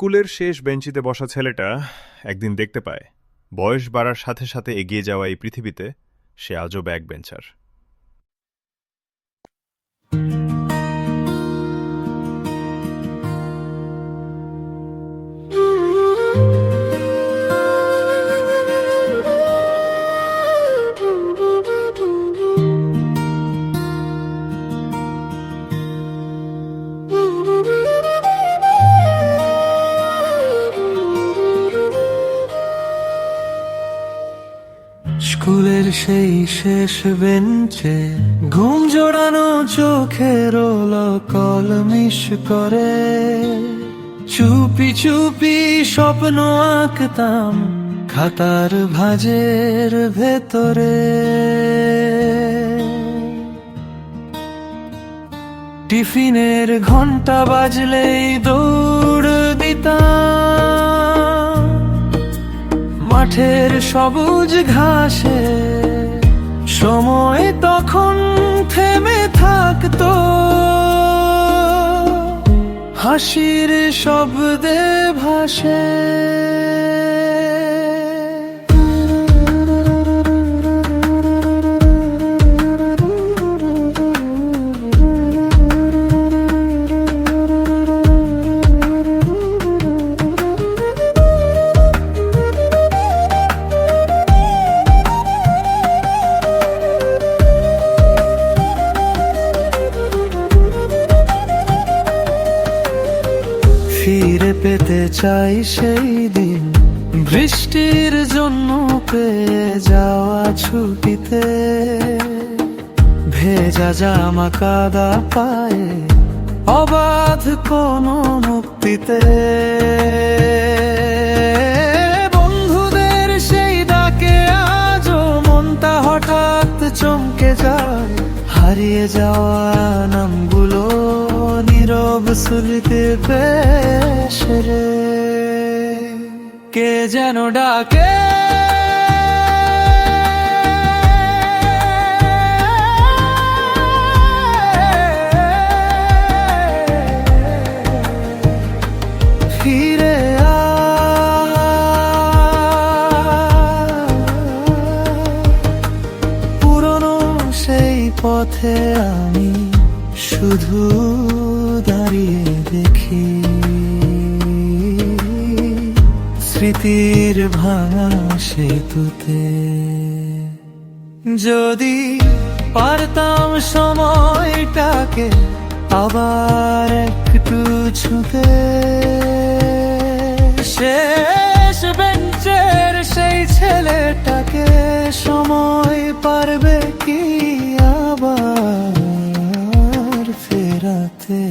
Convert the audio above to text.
স্কুলের শেষ বেঞ্চিতে বসা ছেলেটা একদিন দেখতে পায় বয়স বাড়ার সাথে সাথে এগিয়ে যাওয়া এই পৃথিবীতে সে আজও ব্যাক বেঞ্চার। স্কুলের সেই শেষ বেঞ্চে ঘুম জোড়ানো চোখের কলমিশ করে চুপি চুপি স্বপ্ন আঁকতাম খাতার ভাঁজের ভেতরে। টিফিনের ঘন্টা বাজলেই দৌড় দিতাম মাঠের সবুজ ঘাসে, সময় তখন থেমে থাকতো হাসির শব্দে ভাসে। ফিরে পেতে চাই সেই দিন বৃষ্টির জন্য পেয়ে যাওয়া ছুটিতে, ভেজা জামা কাদা পায়ে অবাধ কোনো মুক্তিতে। বন্ধুদের সেই ডাকে আজও মনটা হঠাৎ চমকে যায়, হারিয়ে যাওয়া নামগুলো নীরব সুলিতে পেশে রে। কে যেন ডাকে ফিরে পুরনো সেই পথে আমি শুধু দাঁড়িয়ে দেখি স্মৃতির ভাঙা সেতুতে। যদি পারতাম সময়টাকে আবার একটু ছুঁতে, শেষ বেঞ্চের সেই ছেলেটাকে সময় পারবে কি আবার ফেরাতে।